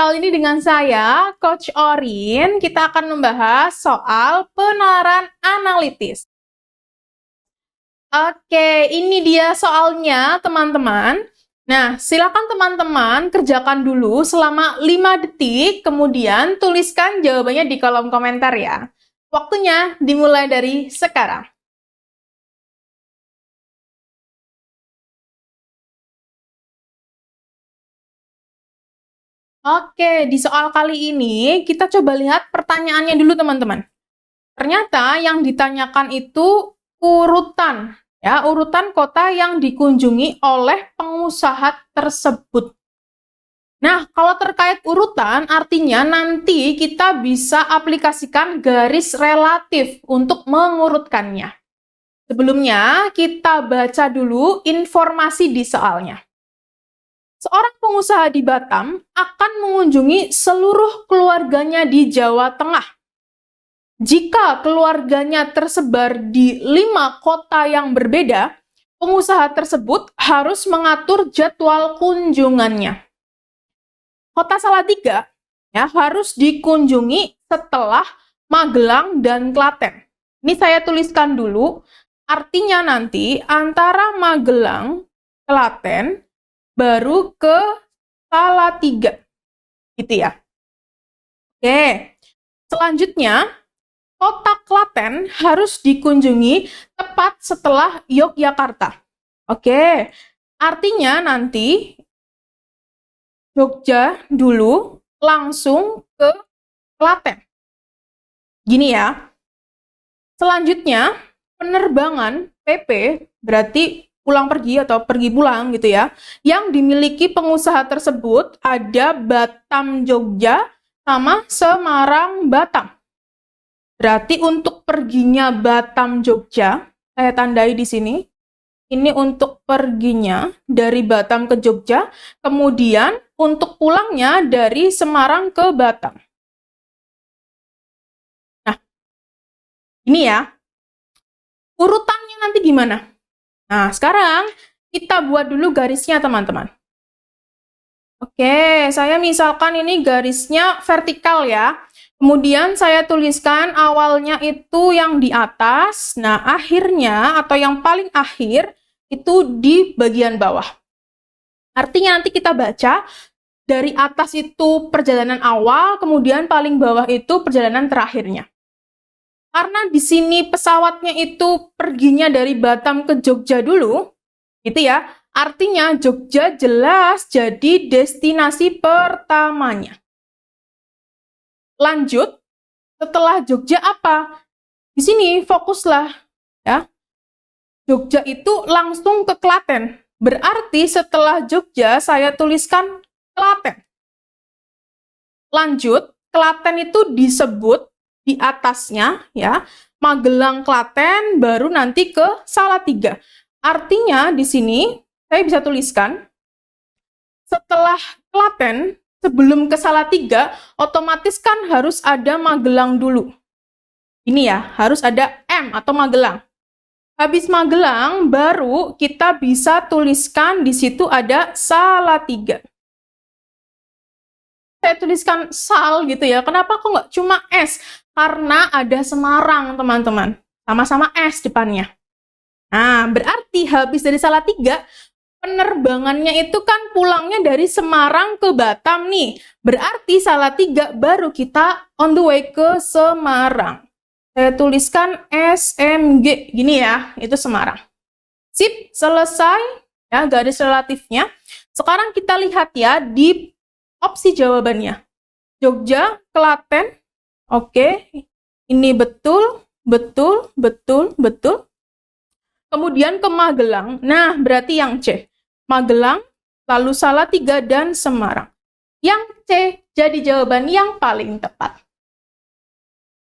kali ini dengan saya, Coach Orin. Kita akan membahas soal penalaran analitis. Oke, ini dia soalnya, teman-teman. Nah, silakan teman-teman kerjakan dulu selama 5 detik, kemudian tuliskan jawabannya di kolom komentar ya. Waktunya dimulai dari sekarang. Oke, di soal kali ini kita coba lihat pertanyaannya dulu teman-teman. Ternyata yang ditanyakan itu urutan, ya, urutan kota yang dikunjungi oleh pengusaha tersebut. Nah, kalau terkait urutan, artinya nanti kita bisa aplikasikan garis relatif untuk mengurutkannya. Sebelumnya, kita baca dulu informasi di soalnya. Seorang pengusaha di Batam akan mengunjungi seluruh keluarganya di Jawa Tengah. Jika keluarganya tersebar di 5 kota yang berbeda, pengusaha tersebut harus mengatur jadwal kunjungannya. Kota Salatiga ya, harus dikunjungi setelah Magelang dan Klaten. Ini saya tuliskan dulu, artinya nanti antara Magelang, Klaten, baru ke Salatiga, gitu ya. Oke, selanjutnya kota Klaten harus dikunjungi tepat setelah Yogyakarta. Oke, artinya nanti Jogja dulu langsung ke Klaten. Gini ya. Selanjutnya penerbangan PP berarti pulang pergi atau pergi pulang gitu ya, yang dimiliki pengusaha tersebut ada Batam Jogja sama Semarang Batam. Berarti untuk perginya Batam Jogja, saya tandai di sini. Ini untuk perginya dari Batam ke Jogja, kemudian untuk pulangnya dari Semarang ke Batam. Nah, ini ya. Urutannya nanti gimana? Nah, sekarang kita buat dulu garisnya, teman-teman. Oke, saya misalkan ini garisnya vertikal ya. Kemudian saya tuliskan awalnya itu yang di atas, nah akhirnya atau yang paling akhir itu di bagian bawah. Artinya nanti kita baca, dari atas itu perjalanan awal, kemudian paling bawah itu perjalanan terakhirnya. Karena di sini pesawatnya itu perginya dari Batam ke Jogja dulu, gitu ya. Artinya Jogja jelas jadi destinasi pertamanya. Lanjut, setelah Jogja apa? Di sini fokuslah ya. Jogja itu langsung ke Klaten. Berarti setelah Jogja saya tuliskan Klaten. Lanjut, Klaten itu disebut di atasnya ya, Magelang Klaten baru nanti ke Salatiga. Artinya di sini saya bisa tuliskan setelah Klaten sebelum ke Salatiga otomatis kan harus ada Magelang dulu. Ini ya, harus ada M atau Magelang. Habis Magelang baru kita bisa tuliskan di situ ada Salatiga. Saya tuliskan Sal gitu ya. Kenapa kok nggak cuma S? Karena ada Semarang, teman-teman. Sama-sama S depannya. Nah, berarti habis dari Salatiga, penerbangannya itu kan pulangnya dari Semarang ke Batam nih. Berarti Salatiga baru kita on the way ke Semarang. Saya tuliskan SMG. Gini ya, itu Semarang. Sip, selesai. Ya, garis relatifnya. Sekarang kita lihat ya di opsi jawabannya. Jogja, Klaten. Oke, ini betul, betul, betul, betul. Kemudian ke Magelang. Nah, berarti yang C. Magelang, lalu Salatiga, dan Semarang. Yang C jadi jawaban yang paling tepat.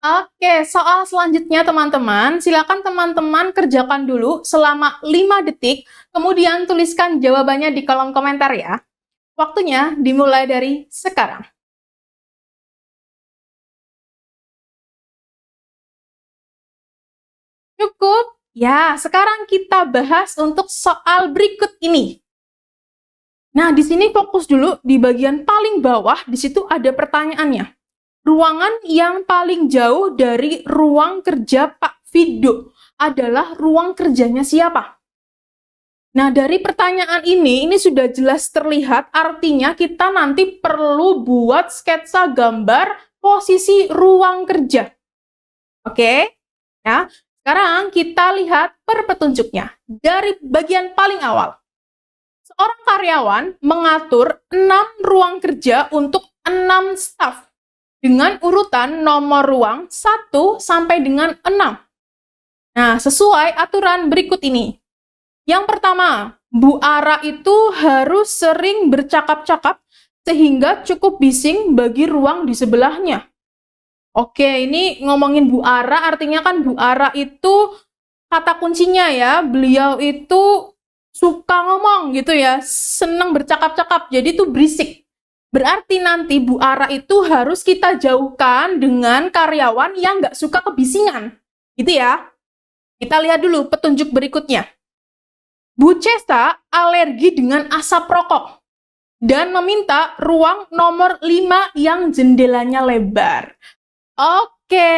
Oke, soal selanjutnya teman-teman. Silakan teman-teman kerjakan dulu selama 5 detik. Kemudian tuliskan jawabannya di kolom komentar ya. Waktunya dimulai dari sekarang. Cukup? Ya, sekarang kita bahas untuk soal berikut ini. Nah, di sini fokus dulu di bagian paling bawah, di situ ada pertanyaannya. Ruangan yang paling jauh dari ruang kerja Pak Fido adalah ruang kerjanya siapa? Nah, dari pertanyaan ini sudah jelas terlihat, artinya kita nanti perlu buat sketsa gambar posisi ruang kerja. Oke? Ya, sekarang kita lihat per petunjuknya. Dari bagian paling awal. Seorang karyawan mengatur 6 ruang kerja untuk 6 staf dengan urutan nomor ruang 1 sampai dengan 6. Nah, sesuai aturan berikut ini. Yang pertama, Bu Ara itu harus sering bercakap-cakap sehingga cukup bising bagi ruang di sebelahnya. Oke, ini ngomongin Bu Ara, artinya kan Bu Ara itu kata kuncinya ya, beliau itu suka ngomong gitu ya, senang bercakap-cakap, jadi itu berisik. Berarti nanti Bu Ara itu harus kita jauhkan dengan karyawan yang nggak suka kebisingan. Gitu ya. Kita lihat dulu petunjuk berikutnya. Bu Cesa alergi dengan asap rokok dan meminta ruang nomor 5 yang jendelanya lebar. Oke,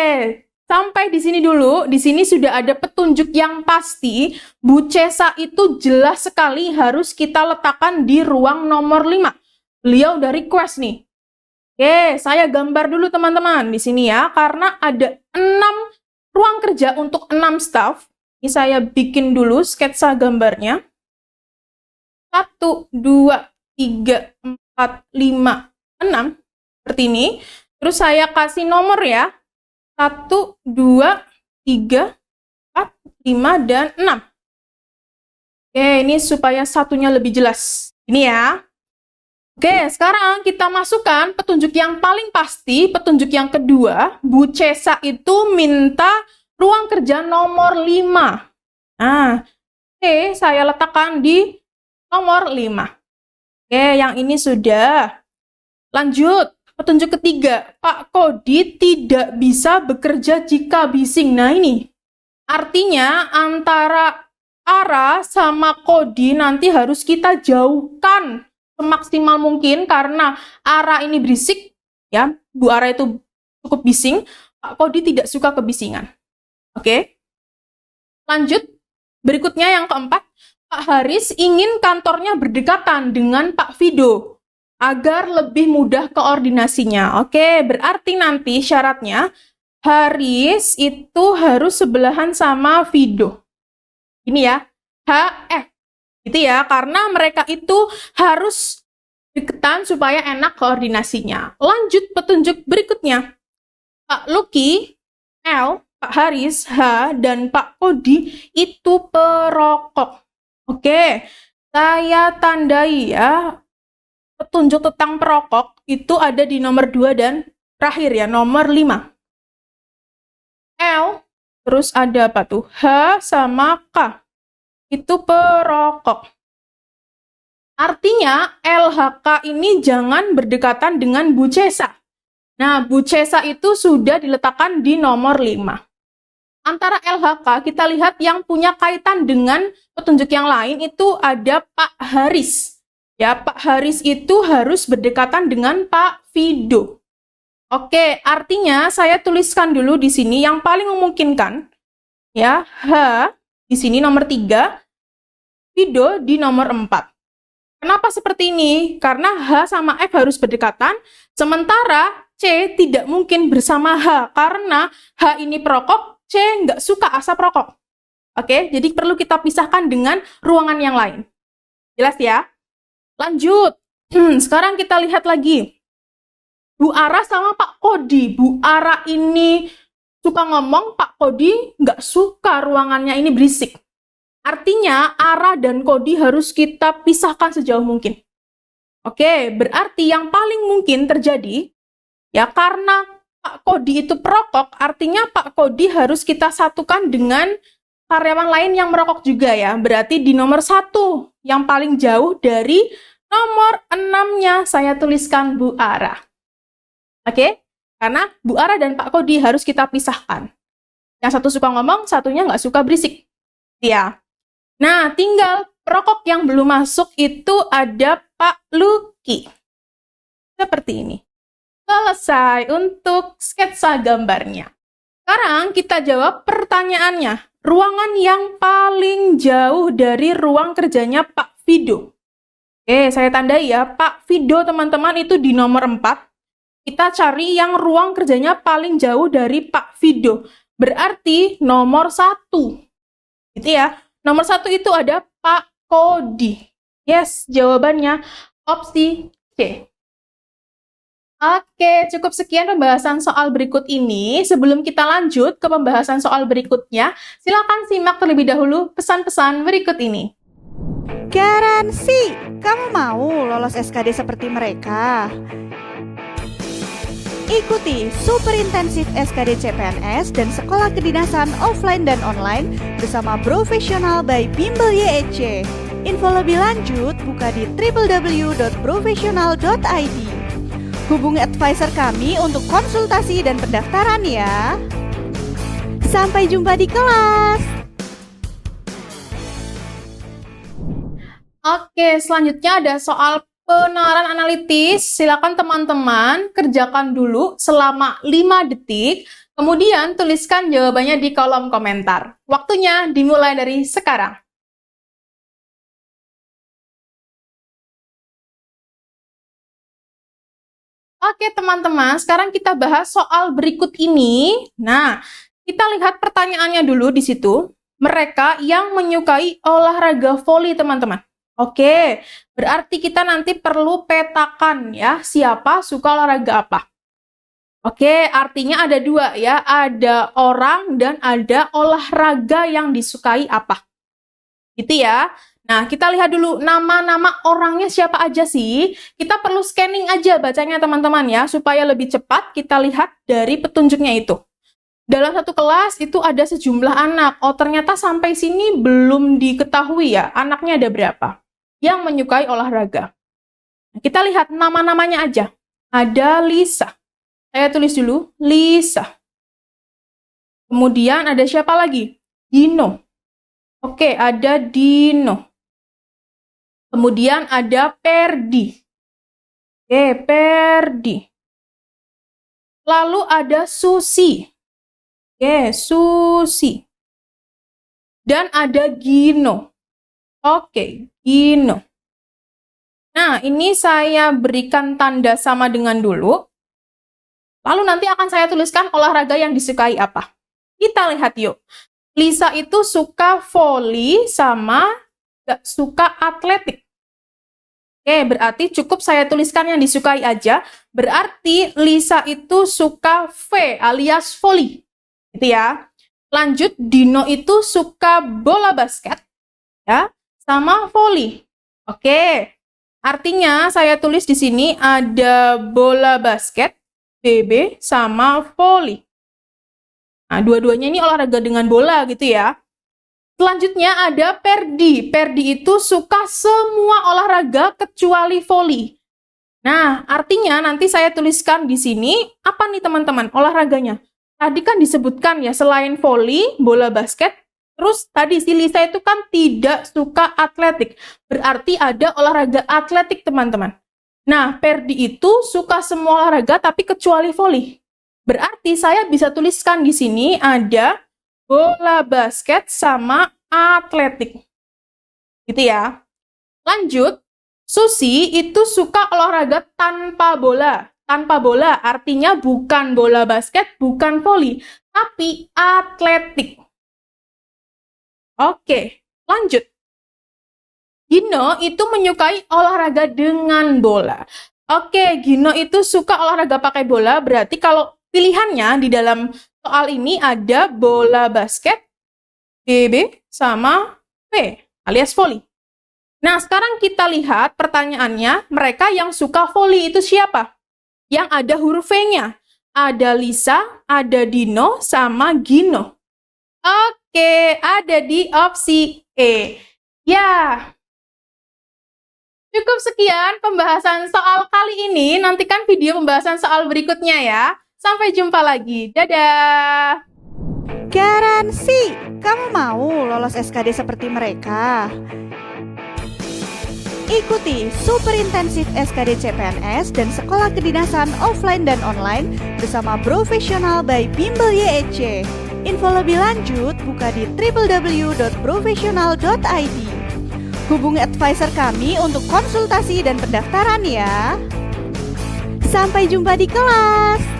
sampai di sini dulu. Di sini sudah ada petunjuk yang pasti. Bu Cesa itu jelas sekali harus kita letakkan di ruang nomor 5. Beliau udah request nih. Oke, saya gambar dulu teman-teman di sini ya, karena ada 6 ruang kerja untuk 6 staff. Ini saya bikin dulu sketsa gambarnya. 1, 2, 3, 4, 5, 6. Seperti ini. Terus saya kasih nomor ya. 1, 2, 3, 4, 5, dan 6. Oke, ini supaya satunya lebih jelas. Ini ya. Oke, sekarang kita masukkan petunjuk yang paling pasti, petunjuk yang kedua. Bu Cesa itu minta ruang kerja nomor 5. Nah, oke, saya letakkan di nomor 5. Oke, yang ini sudah. Lanjut, petunjuk ketiga. Pak Kodi tidak bisa bekerja jika bising. Nah, ini. Artinya, antara Ara sama Kodi nanti harus kita jauhkan semaksimal mungkin, karena Ara ini berisik, ya, Bu Ara itu cukup bising, Pak Kodi tidak suka kebisingan. Oke, lanjut, berikutnya yang keempat, Pak Haris ingin kantornya berdekatan dengan Pak Fido, agar lebih mudah koordinasinya. Oke, berarti nanti syaratnya, Haris itu harus sebelahan sama Fido. Ini ya, HF. Gitu ya, karena mereka itu harus deketan supaya enak koordinasinya. Lanjut petunjuk berikutnya. Pak Lucky, L, Pak Haris, H, dan Pak Kodi itu perokok. Oke, saya tandai ya. Petunjuk tentang perokok itu ada di nomor 2 dan terakhir ya, nomor 5. L, terus ada apa tuh? H sama K. Itu perokok. Artinya LHK ini jangan berdekatan dengan Bu Cesa. Nah, Bu Cesa itu sudah diletakkan di nomor 5. Antara LHK, kita lihat yang punya kaitan dengan petunjuk yang lain itu ada Pak Haris. Ya, Pak Haris itu harus berdekatan dengan Pak Fido. Oke, artinya saya tuliskan dulu di sini yang paling memungkinkan. Ya, H di sini nomor 3. Fido di nomor 4. Kenapa seperti ini? Karena H sama F harus berdekatan, sementara C tidak mungkin bersama H, karena H ini perokok, C nggak suka asap rokok. Oke, jadi perlu kita pisahkan dengan ruangan yang lain. Jelas ya? Lanjut. Sekarang kita lihat lagi. Bu Ara sama Pak Kodi. Bu Ara ini suka ngomong, Pak Kodi nggak suka ruangannya ini berisik. Artinya, Ara dan Kodi harus kita pisahkan sejauh mungkin. Oke, berarti yang paling mungkin terjadi, ya karena Pak Kodi itu perokok, artinya Pak Kodi harus kita satukan dengan karyawan lain yang merokok juga ya. Berarti di nomor 1, yang paling jauh dari nomor 6-nya, saya tuliskan Bu Ara. Oke, karena Bu Ara dan Pak Kodi harus kita pisahkan. Yang satu suka ngomong, satunya nggak suka berisik. Ya. Nah, tinggal perokok yang belum masuk itu ada Pak Luki. Seperti ini. Selesai untuk sketsa gambarnya. Sekarang kita jawab pertanyaannya. Ruangan yang paling jauh dari ruang kerjanya Pak Fido. Oke, saya tandai ya. Pak Fido, teman-teman, itu di nomor 4. Kita cari yang ruang kerjanya paling jauh dari Pak Fido. Berarti nomor 1. Gitu ya. Nomor 1 itu ada Pak Kodi. Yes, jawabannya opsi C. Oke, cukup sekian pembahasan soal berikut ini. Sebelum kita lanjut ke pembahasan soal berikutnya, silakan simak terlebih dahulu pesan-pesan berikut ini. Garansi, kamu mau lolos SKD seperti mereka? Ikuti Super Intensif SKD CPNS dan Sekolah Kedinasan offline dan online bersama Profesional by Bimbel YEC. Info lebih lanjut buka di www.profesional.id. Hubungi advisor kami untuk konsultasi dan pendaftaran ya. Sampai jumpa di kelas. Oke, selanjutnya ada soal penawaran analitis. Silakan teman-teman kerjakan dulu selama 5 detik. Kemudian tuliskan jawabannya di kolom komentar. Waktunya dimulai dari sekarang. Oke teman-teman, sekarang kita bahas soal berikut ini. Nah, kita lihat pertanyaannya dulu di situ. Mereka yang menyukai olahraga voli, teman-teman. Oke, berarti kita nanti perlu petakan ya, siapa suka olahraga apa. Oke, artinya ada 2 ya, ada orang dan ada olahraga yang disukai apa. Gitu ya. Nah, kita lihat dulu nama-nama orangnya siapa aja sih. Kita perlu scanning aja bacanya teman-teman ya, supaya lebih cepat kita lihat dari petunjuknya itu. Dalam satu kelas itu ada sejumlah anak. Oh, ternyata sampai sini belum diketahui ya, anaknya ada berapa yang menyukai olahraga. Nah, kita lihat nama-namanya aja. Ada Lisa. Saya tulis dulu, Lisa. Kemudian ada siapa lagi? Dino. Oke, ada Dino. Kemudian ada Perdi. Oke, Perdi. Lalu ada Susi. Oke, Susi. Dan ada Gino. Oke, Gino. Nah, ini saya berikan tanda sama dengan dulu. Lalu nanti akan saya tuliskan olahraga yang disukai apa. Kita lihat yuk. Lisa itu suka voli sama gak suka atletik. Oke, berarti cukup saya tuliskan yang disukai aja. Berarti Lisa itu suka V alias voli. Gitu ya. Lanjut, Dino itu suka bola basket ya, sama voli. Oke. Artinya saya tulis di sini ada bola basket, BB sama voli. Nah, dua-duanya ini olahraga dengan bola gitu ya. Selanjutnya ada Perdi. Perdi itu suka semua olahraga kecuali voli. Nah, artinya nanti saya tuliskan di sini apa nih teman-teman olahraganya. Tadi kan disebutkan ya selain voli, bola basket, terus tadi si Lisa itu kan tidak suka atletik. Berarti ada olahraga atletik teman-teman. Nah, Perdi itu suka semua olahraga tapi kecuali voli. Berarti saya bisa tuliskan di sini ada bola basket sama atletik. Gitu ya. Lanjut, Susi itu suka olahraga tanpa bola. Tanpa bola artinya bukan bola basket, bukan voli, tapi atletik. Oke, lanjut. Gino itu menyukai olahraga dengan bola. Oke, Gino itu suka olahraga pakai bola, berarti kalau pilihannya di dalam soal ini ada bola basket, BB, sama V, alias voli. Nah, sekarang kita lihat pertanyaannya, mereka yang suka voli itu siapa? Yang ada huruf V-nya. Ada Lisa, ada Dino, sama Gino. Oke, ada di opsi E. Ya. Cukup sekian pembahasan soal kali ini. Nantikan video pembahasan soal berikutnya ya. Sampai jumpa lagi. Dadah! Garansi, kamu mau lolos SKD seperti mereka? Ikuti Super Intensif SKD CPNS dan Sekolah Kedinasan Offline dan Online bersama Profesional by Bimbel YEC. Info lebih lanjut buka di www.professional.id. Hubungi advisor kami untuk konsultasi dan pendaftaran ya. Sampai jumpa di kelas.